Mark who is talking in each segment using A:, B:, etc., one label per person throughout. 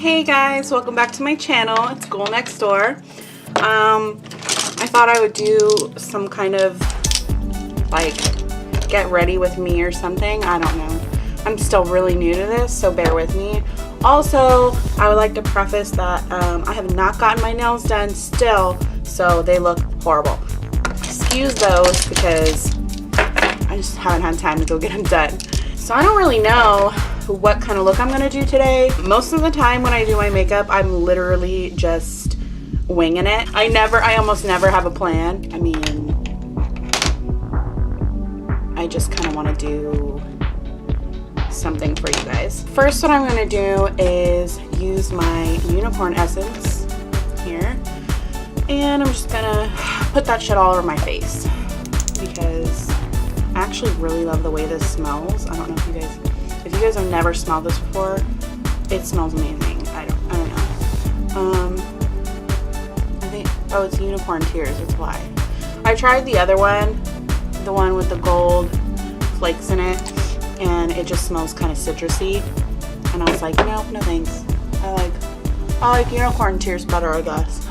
A: Hey guys, welcome back to my channel. It's Girl Next Door. I thought I would do some kind of like get ready with me or something. I don't know. I'm still really new to this, so bear with me. Also, I would like to preface that I have not gotten my nails done still, so they look horrible. Excuse those because I just haven't had time to go get them done. So I don't really know what kind of look I'm going to do today. Most of the time when I do my makeup, I'm literally just winging it. I almost never have a plan. I mean, I just kind of want to do something for you guys. First, what I'm going to do is use my unicorn essence here. And I'm just going to put that shit all over my face because I actually really love the way this smells. I don't know if you guys have never smelled this before, it smells amazing. I don't know. I think, oh, it's unicorn tears, that's why. I tried the other one, the one with the gold flakes in it, and it just smells kind of citrusy. And I was like, no thanks. I like unicorn tears better, I guess.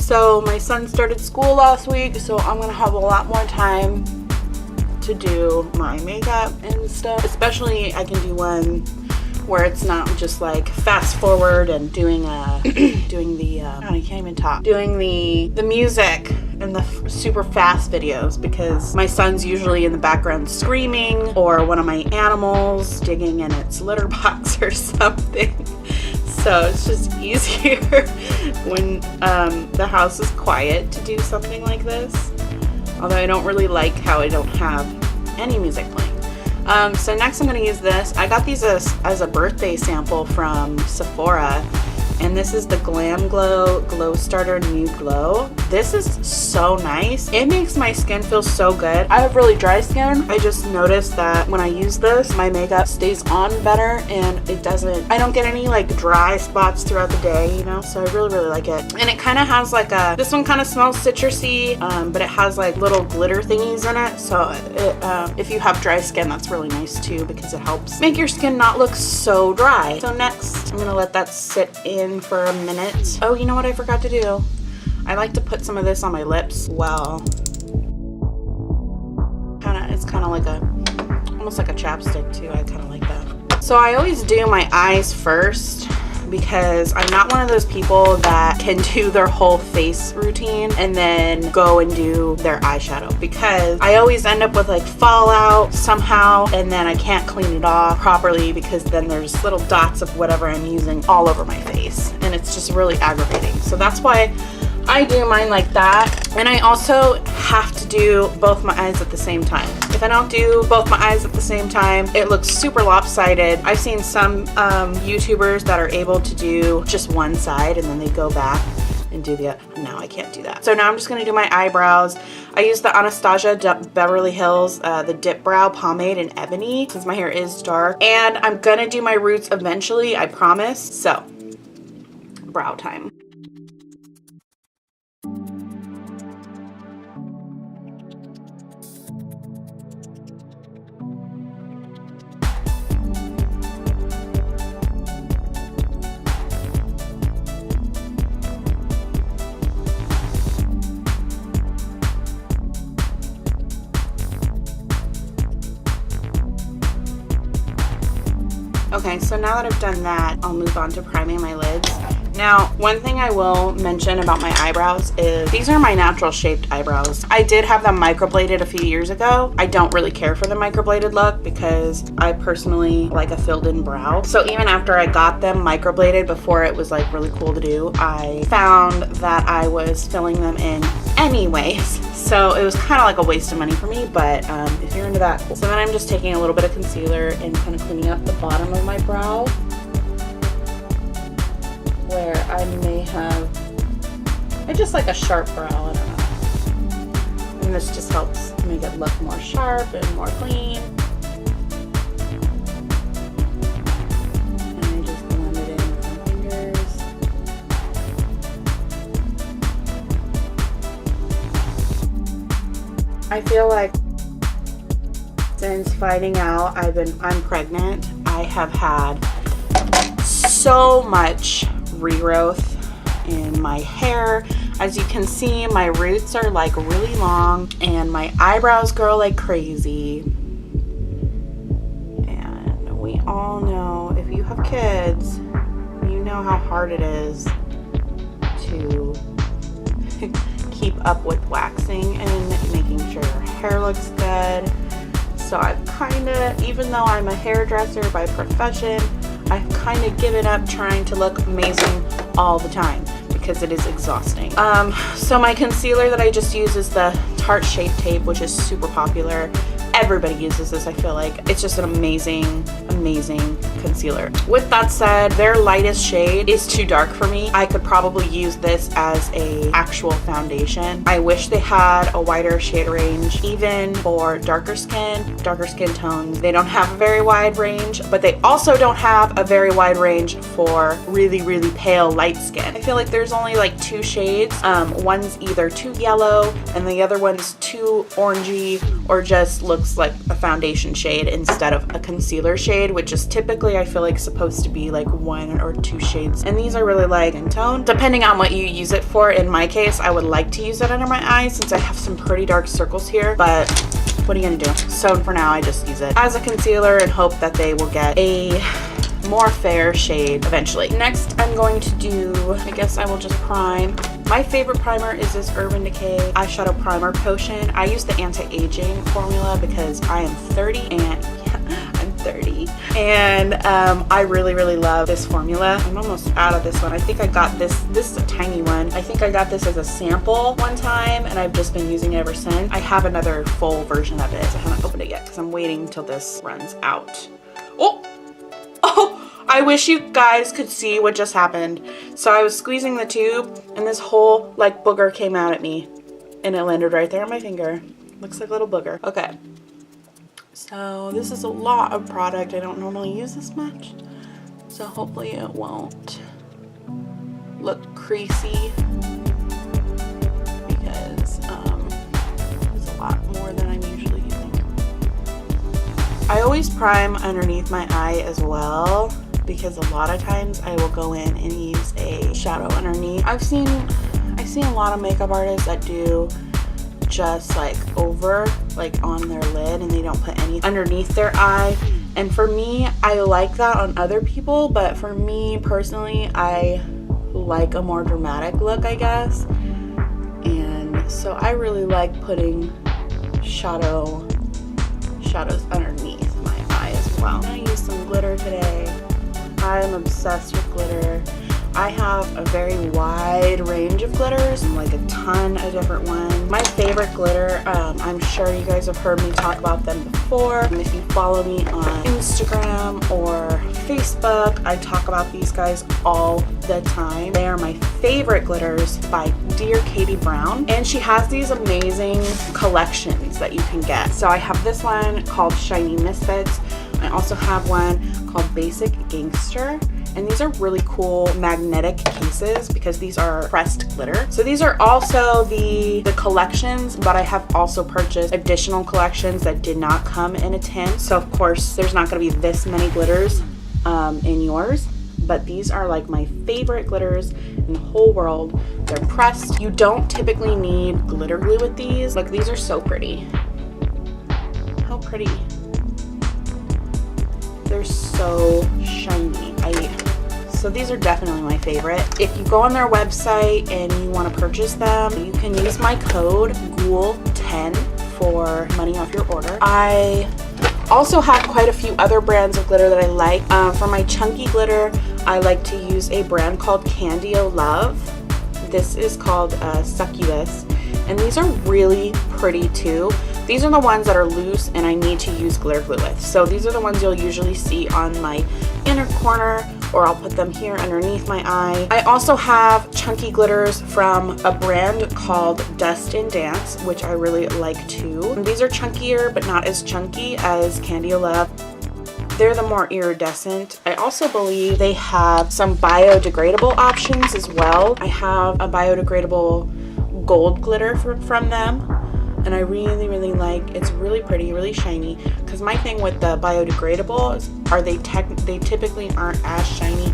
A: So my son started school last week, so I'm gonna have a lot more time to do my makeup and stuff. Especially I can do one where it's not just like fast forward and doing the music and the super fast videos, because my son's usually in the background screaming or one of my animals digging in its litter box or something. So it's just easier when the house is quiet to do something like this. Although I don't really like how I don't have any music playing. So next I'm going to use this. I got these as a birthday sample from Sephora. And this is the Glamglow Glow Starter Nude Glow. This is so nice. It makes my skin feel so good. I have really dry skin. I just noticed that when I use this, my makeup stays on better and I don't get any like dry spots throughout the day, you know? So I really like it. And it kind of has like this one kind of smells citrusy, but it has like little glitter thingies in it. So if you have dry skin, that's really nice too, because it helps make your skin not look so dry. So next, I'm gonna let that sit in for a minute. Oh, you know what I forgot to do? I like to put some of this on my lips. Well, it's kind of like almost like a chapstick too. I kind of like that. So I always do my eyes first because I'm not one of those people that can do their whole face routine and then go and do their eyeshadow, because I always end up with like fallout somehow, and then I can't clean it off properly because then there's little dots of whatever I'm using all over my face, and it's just really aggravating. So that's why I do mine like that. And I also have to do both my eyes at the same time. If I don't do both my eyes at the same time, it looks super lopsided. I've seen some YouTubers that are able to do just one side and then they go back and do the other. No, I can't do that. So now I'm just gonna do my eyebrows. I use the Anastasia Beverly Hills, the Dip Brow Pomade in Ebony, since my hair is dark. And I'm gonna do my roots eventually, I promise. So, brow time. Okay, so now that I've done that, I'll move on to priming my lids. Now, one thing I will mention about my eyebrows is these are my natural shaped eyebrows. I did have them microbladed a few years ago. I don't really care for the microbladed look because I personally like a filled in brow. So even after I got them microbladed, before it was like really cool to do, I found that I was filling them in anyways. So it was kind of like a waste of money for me, but if you're into that, cool. So then I'm just taking a little bit of concealer and kind of cleaning up the bottom of my brow, where I may have, I just like a sharp brow, I don't know. And this just helps make it look more sharp and more clean. And I just blend it in with my fingers. I feel like since finding out I'm pregnant, I have had so much regrowth in my hair. As you can see, my roots are like really long and my eyebrows grow like crazy. And we all know, if you have kids, you know how hard it is to keep up with waxing and making sure your hair looks good. So I've kind of, even though I'm a hairdresser by profession, I've kind of given up trying to look amazing all the time because it is exhausting. So my concealer that I just use is the Tarte Shape Tape, which is super popular. Everybody uses this, I feel like. It's just an amazing, amazing concealer. With that said, their lightest shade is too dark for me. I could probably use this as a actual foundation. I wish they had a wider shade range, even for darker skin tones. They don't have a very wide range, but they also don't have a very wide range for really, really pale light skin. I feel like there's only like 2 shades. One's either too yellow and the other one's too orangey, or just looks like a foundation shade instead of a concealer shade, which is typically, I feel like, supposed to be like 1 or 2 shades. And these are really light in tone, depending on what you use it for. In my case, I would like to use it under my eyes since I have some pretty dark circles here, but what are you gonna do? So for now, I just use it as a concealer and hope that they will get a more fair shade eventually. Next, I'm going to do, I guess I will just prime. My favorite primer is this Urban Decay eyeshadow primer potion. I use the anti-aging formula because I am 30 and yeah, I'm 30. And I really, really love this formula. I'm almost out of this one. I think I got this is a tiny one. I think I got this as a sample one time and I've just been using it ever since. I have another full version of it. I haven't opened it yet because I'm waiting until this runs out. Oh! I wish you guys could see what just happened. So I was squeezing the tube and this whole like booger came out at me and it landed right there on my finger. Looks like a little booger. Okay. So this is a lot of product. I don't normally use this much. So hopefully it won't look creasy because it's a lot more than I'm usually using. I always prime underneath my eye as well, because a lot of times I will go in and use a shadow underneath. I've seen a lot of makeup artists that do just like over, like on their lid, and they don't put any underneath their eye. And for me, I like that on other people, but for me personally, I like a more dramatic look, I guess. And so I really like putting shadows underneath my eye as well. I'm gonna use some glitter today. I'm obsessed with glitter. I have a very wide range of glitters, like a ton of different ones. My favorite glitter, I'm sure you guys have heard me talk about them before. And if you follow me on Instagram or Facebook, I talk about these guys all the time. They are my favorite glitters by Dear Katie Brown, and she has these amazing collections that you can get. So I have this one called Shiny Misfits. I also have one called Basic Gangster, and these are really cool magnetic cases because these are pressed glitter. So these are also the collections, but I have also purchased additional collections that did not come in a tin. So of course there's not going to be this many glitters in yours, but these are like my favorite glitters in the whole world. They're pressed. You don't typically need glitter glue with these. Like, these are so pretty. How pretty. They're so shiny. So these are definitely my favorite. If you go on their website and you want to purchase them, you can use my code GHOUL10 for money off your order. I also have quite a few other brands of glitter that I like. For my chunky glitter, I like to use a brand called Candio Love. This is called Succubus, and these are really pretty too. These are the ones that are loose and I need to use glitter glue with. So these are the ones you'll usually see on my inner corner, or I'll put them here underneath my eye. I also have chunky glitters from a brand called Dust and Dance, which I really like too. And these are chunkier, but not as chunky as Candio Love. They're the more iridescent. I also believe they have some biodegradable options as well. I have a biodegradable gold glitter from them, and I really, really like. It's really pretty, really shiny. Because my thing with the biodegradables are they typically aren't as shiny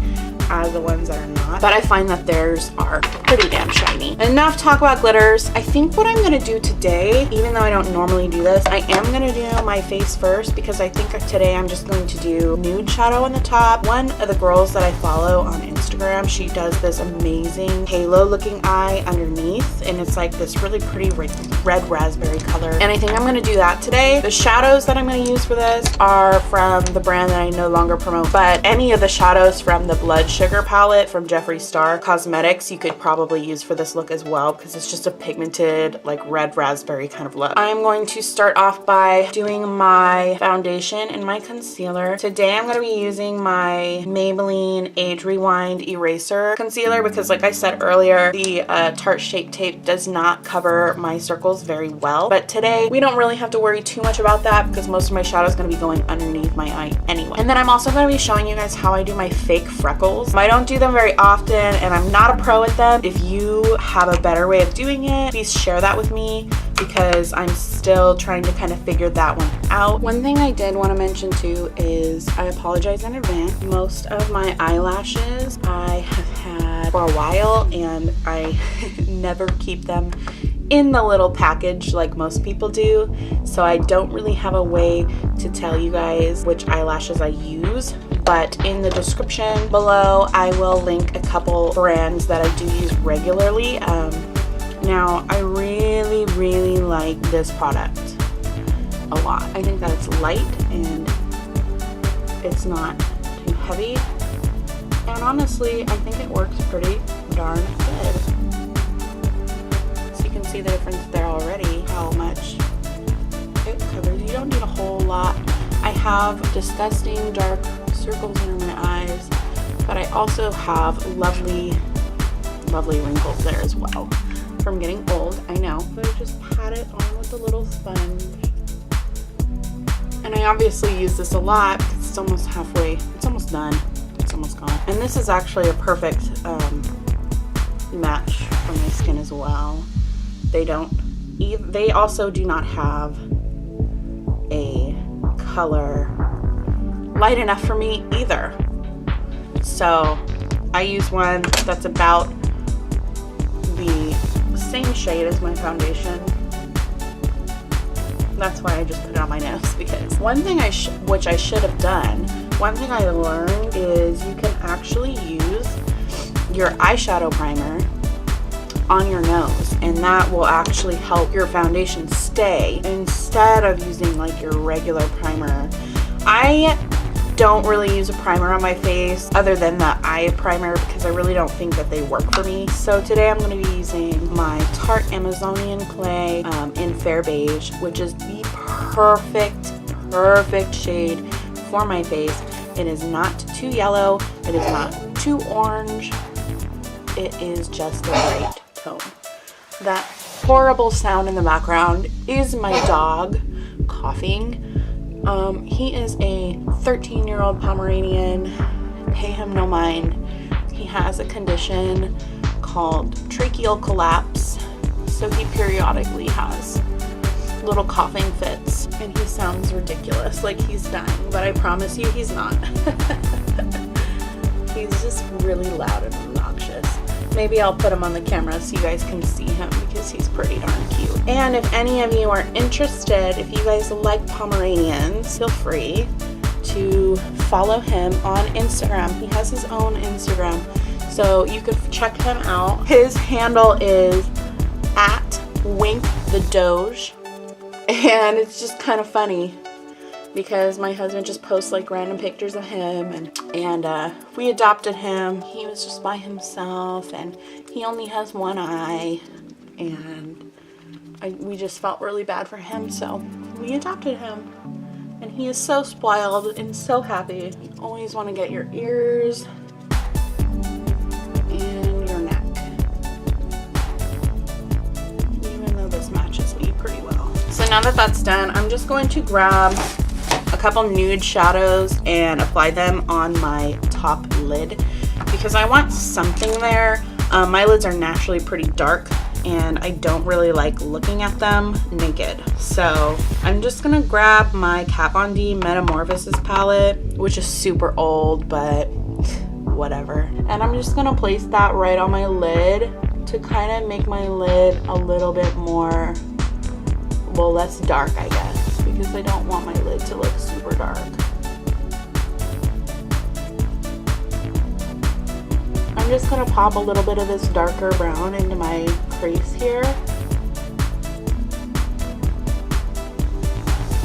A: as the ones that are not, but I find that theirs are pretty damn shiny. Enough talk about glitters. I think what I'm going to do today, even though I don't normally do this, I am going to do my face first because I think today I'm just going to do nude shadow on the top. One of the girls that I follow on Instagram, she does this amazing halo looking eye underneath, and it's like this really pretty red raspberry color, and I think I'm going to do that today. The shadows that I'm going to use for this are from the brand that I no longer promote, but any of the shadows from the Blood Sugar palette from Jeffree Star Cosmetics you could probably use for this look as well, because it's just a pigmented like red raspberry kind of look. I'm going to start off by doing my foundation and my concealer. Today I'm going to be using my Maybelline Age Rewind Eraser Concealer because, like I said earlier, the Tarte Shape Tape does not cover my circles very well, but today we don't really have to worry too much about that because most of my shadow is going to be going underneath my eye anyway. And then I'm also going to be showing you guys how I do my fake freckles. I don't do them very often and I'm not a pro at them. If you have a better way of doing it, please share that with me because I'm still trying to kind of figure that one out. One thing I did want to mention too is I apologize in advance. Most of my eyelashes I have had for a while and I never keep them in the little package like most people do, so I don't really have a way to tell you guys which eyelashes I use, but in the description below I will link a couple brands that I do use regularly. Now I really like this product a lot. I think that it's light and it's not too heavy, and honestly I think it works pretty darn good. See the difference there already, how much it covers. You don't need a whole lot. I have disgusting dark circles under my eyes, but I also have lovely wrinkles there as well from getting old, I know, but I just pat it on with a little sponge. And I obviously use this a lot because it's almost halfway, it's almost done, it's almost gone. And this is actually a perfect match for my skin as well. They also do not have a color light enough for me either. So I use one that's about the same shade as my foundation. That's why I just put it on my nose, because one thing which I should have done, one thing I learned is you can actually use your eyeshadow primer on your nose, and that will actually help your foundation stay instead of using like your regular primer. I don't really use a primer on my face other than the eye primer because I really don't think that they work for me. So today I'm going to be using my Tarte Amazonian Clay in Fair Beige, which is the perfect shade for my face. It is not too yellow, it is not too orange, it is just the right tone. That horrible sound in the background is my dog coughing. He is a 13-year-old Pomeranian. Pay him no mind. He has a condition called tracheal collapse, so he periodically has little coughing fits and he sounds ridiculous, like he's dying, but I promise you he's not. He's just really loud and obnoxious. Maybe I'll put him on the camera so you guys can see him because he's pretty darn cute. And if any of you are interested, if you guys like Pomeranians, feel free to follow him on Instagram. He has his own Instagram, so you could check him out. His handle is @WinkTheDoge, and it's just kind of funny because my husband just posts like random pictures of him, and we adopted him. He was just by himself and he only has one eye, and we just felt really bad for him, so we adopted him. And he is so spoiled and so happy. You always want to get your ears and your neck, even though this matches me pretty well. So now that that's done, I'm just going to grab a couple nude shadows and apply them on my top lid because I want something there. My lids are naturally pretty dark and I don't really like looking at them naked. So I'm just gonna grab my Kat Von D Metamorphosis palette, which is super old, but whatever. And I'm just gonna place that right on my lid to kind of make my lid a little bit more, well, less dark, I guess, because I don't want my lid to look super dark. I'm just gonna pop a little bit of this darker brown into my crease here.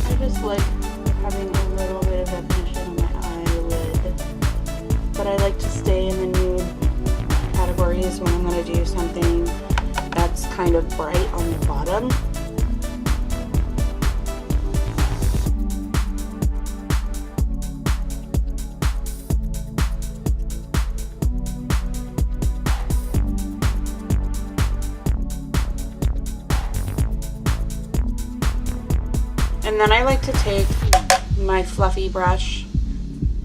A: I just like having a little bit of definition on my eyelid, but I like to stay in the nude categories when I'm gonna do something that's kind of bright on the bottom. And then I like to take my fluffy brush.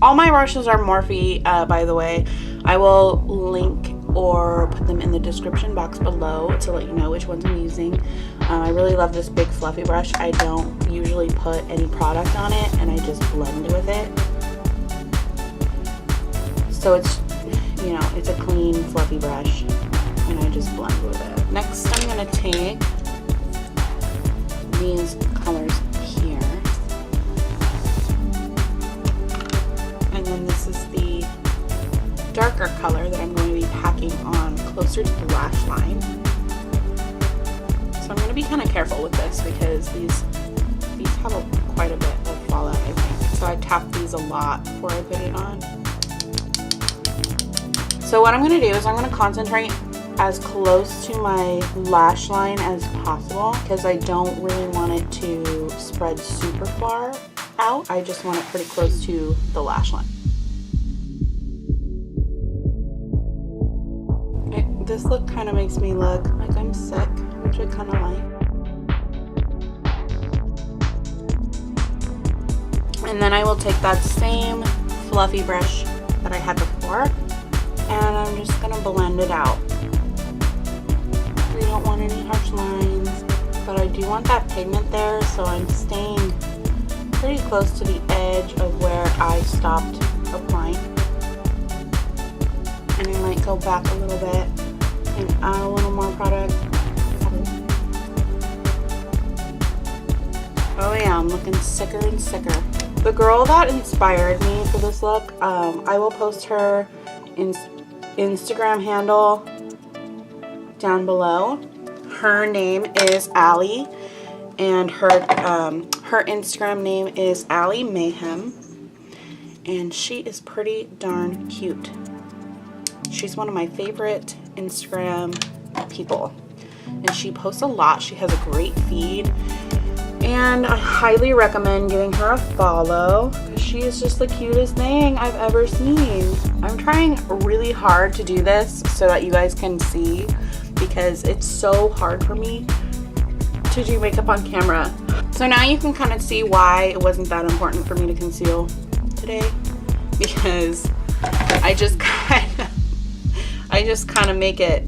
A: All my brushes are Morphe, by the way. I will link or put them in the description box below to let you know which ones I'm using. I really love this big fluffy brush. I don't usually put any product on it, and I just blend with it. So it's, you know, it's a clean fluffy brush, and I just blend with it. Next, I'm gonna take these colors here. And then this is the darker color that I'm going to be packing on closer to the lash line. So I'm going to be kind of careful with this because these have quite a bit of fallout, I think. So I tap these a lot before I put it on. So what I'm going to do is I'm going to concentrate as close to my lash line as possible because I don't really want it to spread super far out. I just want it pretty close to the lash line. This look kind of makes me look like I'm sick, which I kind of like. And then I will take that same fluffy brush that I had before, and I'm just gonna blend it out. We don't want any harsh lines, but I do want that pigment there, so I'm staying pretty close to the edge of where I stopped applying. And I might go back a little bit and add a little more product. Oh yeah, I'm looking sicker and sicker. The girl that inspired me for this look, I will post her Instagram handle down below. Her name is Allie, and her Instagram name is Allie Mayhem, and she is pretty darn cute. She's one of my favorite Instagram people, and she posts a lot. She has a great feed, and I highly recommend giving her a follow because she is just the cutest thing I've ever seen. I'm trying really hard to do this so that you guys can see, because it's so hard for me to do makeup on camera. So now you can kind of see why it wasn't that important for me to conceal today, because I just kind of make it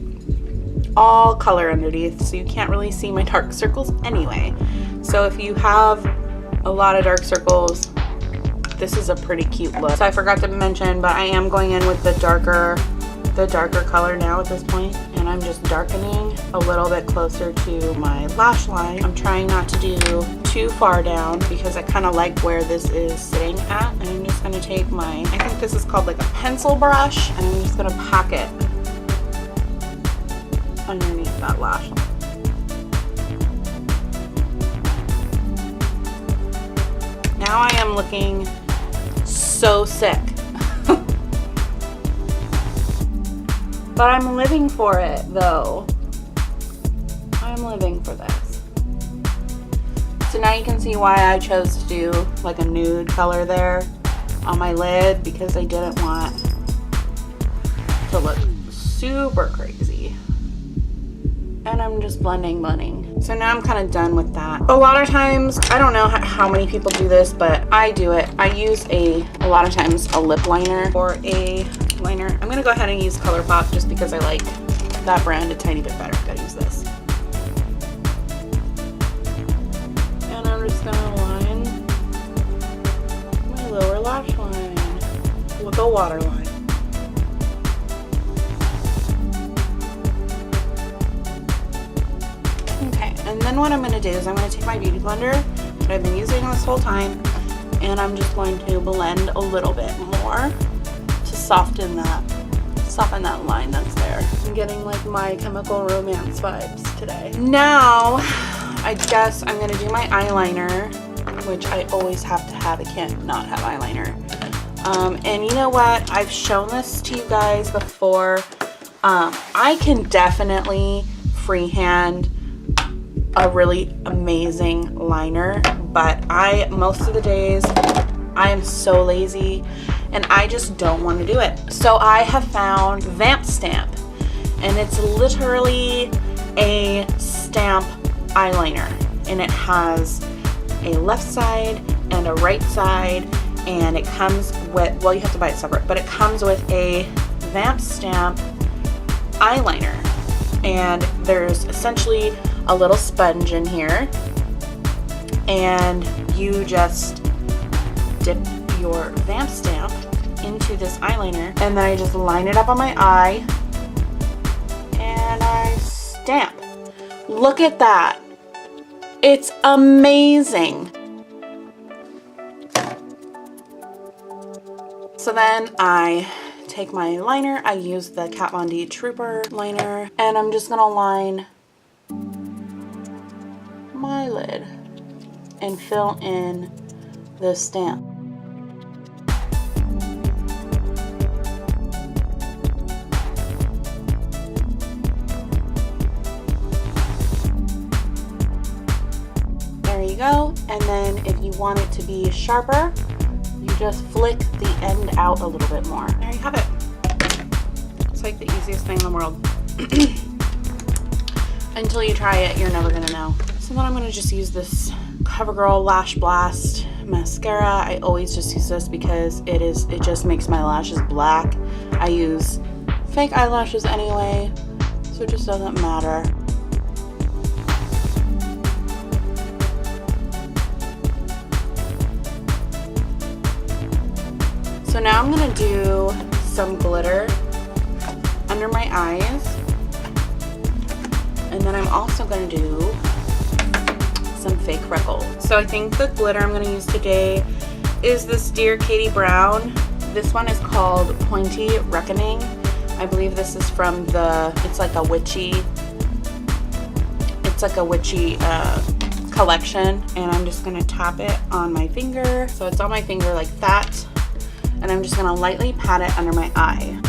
A: all color underneath, so you can't really see my dark circles anyway. So if you have a lot of dark circles, this is a pretty cute look. So I forgot to mention, but I am going in with the darker color now at this point, and I'm just darkening a little bit closer to my lash line. I'm trying not to do too far down because I kind of like where this is sitting at, and I'm just going to take my, I think this is called like a pencil brush, and I'm just going to pack it underneath that lash line. Now I am looking so sick. But I'm living for it though. I'm living for this. So now you can see why I chose to do like a nude color there on my lid, because I didn't want to look super crazy. And I'm just blending. So now I'm kind of done with that. A lot of times, I don't know how many people do this, but I do it. I use a lot of times a lip liner or a liner. I'm gonna go ahead and use Colourpop just because I like that brand a tiny bit better. Gotta use this. And I'm just gonna line my lower lash line with a waterline. what I'm going to do is I'm going to take my beauty blender that I've been using this whole time, and I'm just going to blend a little bit more to soften that line that's there. I'm getting like My Chemical Romance vibes today. Now, I guess I'm going to do my eyeliner, which I always have to have. I can't not have eyeliner. And you know what? I've shown this to you guys before. I can definitely freehand a really amazing liner, but most of the days I am so lazy and I just don't want to do it. So I have found Vamp Stamp, and it's literally a stamp eyeliner, and it has a left side and a right side, and it comes with, well, you have to buy it separate, but it comes with a Vamp Stamp eyeliner, and there's essentially a little sponge in here, and you just dip your Vamp Stamp into this eyeliner, and then I just line it up on my eye and I stamp. Look at that. It's amazing. So then I take my liner, I use the Kat Von D Trooper liner, and I'm just gonna line my lid and fill in the stamp. There you go. And then if you want it to be sharper, you just flick the end out a little bit more. There you have it. It's like the easiest thing in the world. Until you try it, you're never gonna know. So then I'm gonna just use this CoverGirl Lash Blast mascara. I always just use this because it just makes my lashes black. I use fake eyelashes anyway, so it just doesn't matter. So now I'm gonna do some glitter under my eyes, and then I'm also gonna do some fake freckles. So I think the glitter I'm gonna use today is this Dear Katie Brown. This one is called Pointy Reckoning. I believe this is from it's like a witchy collection, and I'm just gonna tap it on my finger. So it's on my finger like that, and I'm just gonna lightly pat it under my eye.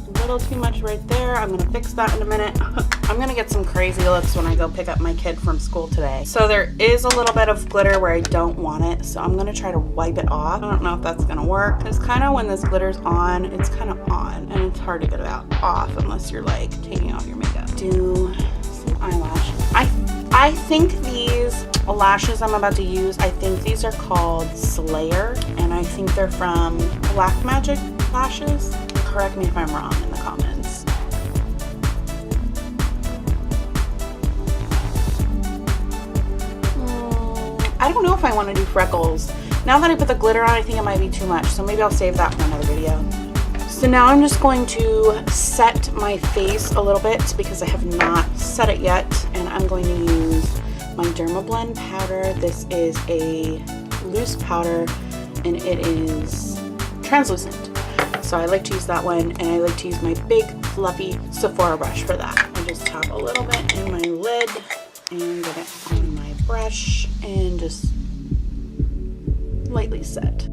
A: A little too much right there. I'm gonna fix that in a minute. I'm gonna get some crazy looks when I go pick up my kid from school today. So there is a little bit of glitter where I don't want it, so I'm gonna try to wipe it off. I don't know if that's gonna work. It's kind of, when this glitter's on, it's kind of on, and it's hard to get it off unless you're like taking off your makeup. Do some eyelashes. I think these lashes I'm about to use, I think these are called Slayer, and I think they're from Black Magic Lashes. Correct me if I'm wrong in the comments. I don't know if I want to do freckles. Now that I put the glitter on, I think it might be too much, so maybe I'll save that for another video. So now I'm just going to set my face a little bit because I have not set it yet, and I'm going to use my Dermablend powder. This is a loose powder, and it is translucent. So I like to use that one, and I like to use my big fluffy Sephora brush for that. I just tap a little bit in my lid and get it on my brush and just lightly set.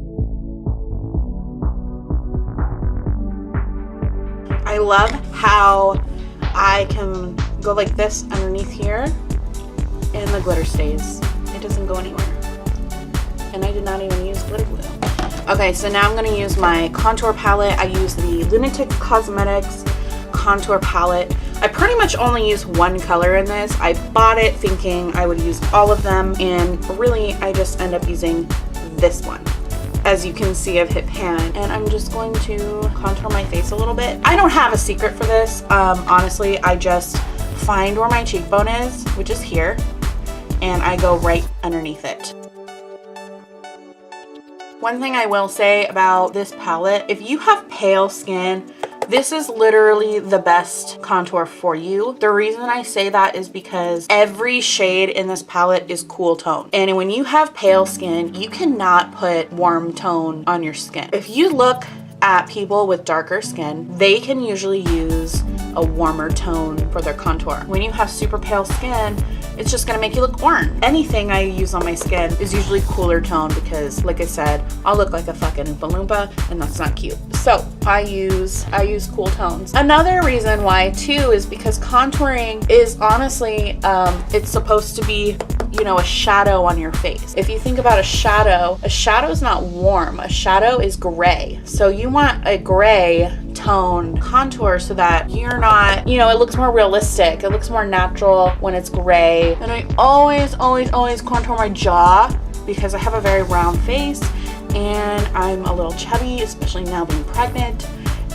A: I love how I can go like this underneath here and the glitter stays. It doesn't go anywhere. And I did not even use glitter glue. Okay, so now I'm going to use my contour palette. I use the Lunatik Cosmetics contour palette. I pretty much only use one color in this. I bought it thinking I would use all of them, and really I just end up using this one. As you can see, I've hit pan, and I'm just going to contour my face a little bit. I don't have a secret for this. Honestly, I just find where my cheekbone is, which is here, and I go right underneath it. One thing I will say about this palette, if you have pale skin, This is literally the best contour for you. The reason I say that is because every shade in this palette is cool tone. And when you have pale skin, you cannot put warm tone on your skin. If you look at people with darker skin, they can usually use a warmer tone for their contour. When you have super pale skin, it's just gonna make you look orange. Anything I use on my skin is usually cooler tone because, like I said, I'll look like a fucking Oompa Loompa, and that's not cute. So I use cool tones. Another reason why too is because contouring is honestly, it's supposed to be, you know, a shadow on your face. If you think about a shadow is not warm. A shadow is gray. So you want a gray tone contour so that you're not, you know, it looks more realistic. It looks more natural when it's gray. And I always contour my jaw because I have a very round face and I'm a little chubby, especially now being pregnant,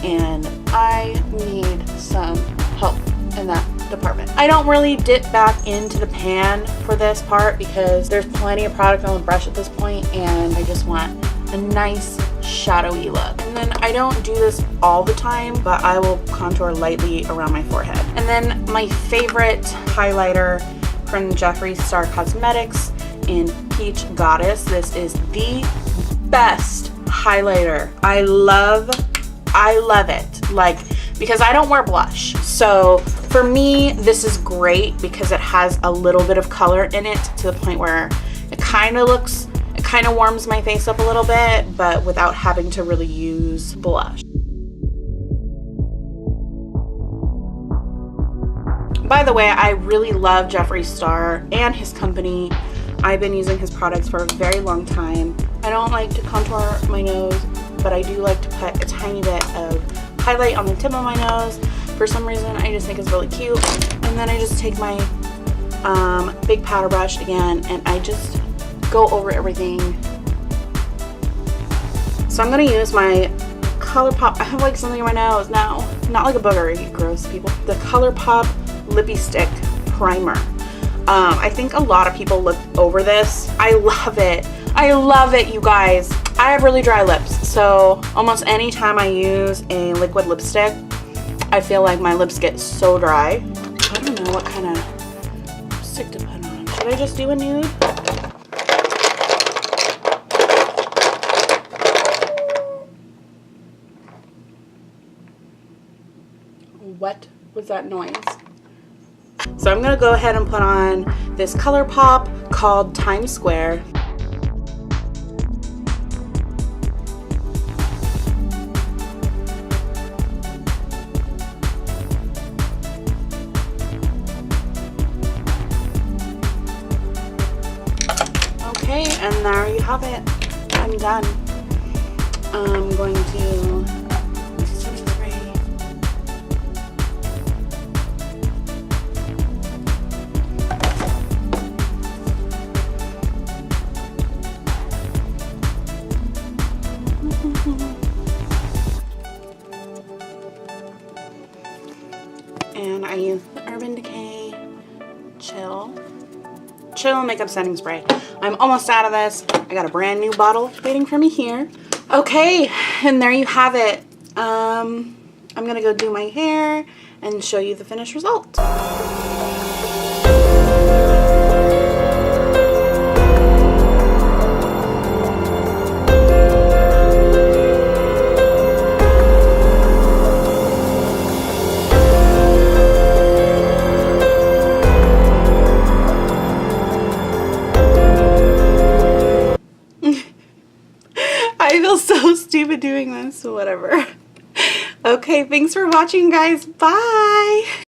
A: and I need some help in that department. I don't really dip back into the pan for this part because there's plenty of product on the brush at this point, and I just want a nice shadowy look. And then I don't do this all the time, but I will contour lightly around my forehead. And then my favorite highlighter from Jeffree Star Cosmetics in Peach Goddess. This is the best highlighter. I love it. Like, because I don't wear blush. So for me, this is great because it has a little bit of color in it to the point where it kind of warms my face up a little bit, but without having to really use blush. By the way, I really love Jeffree Star and his company. I've been using his products for a very long time. I don't like to contour my nose, but I do like to put a tiny bit of highlight on the tip of my nose. For some reason, I just think it's really cute. And then I just take my big powder brush again, and I just go over everything. So I'm gonna use my Colourpop. I have like something in my nose now. Not like a booger, you gross people. The Colourpop Lippie Stick Primer. I think a lot of people look over this. I love it. I love it, you guys. I have really dry lips, so almost any time I use a liquid lipstick, I feel like my lips get so dry. I don't know what kind of lipstick to put on. Should I just do a nude? What was that noise? So I'm gonna go ahead and put on this Colourpop called Times Square. Okay, and there you have it. I'm done. I'm going to and I use the Urban Decay Chill Makeup Setting Spray. I'm almost out of this. I got a brand new bottle waiting for me here. Okay, and there you have it. I'm gonna go do my hair and show you the finished result. I feel so stupid doing this, so whatever. Okay, thanks for watching, guys. Bye!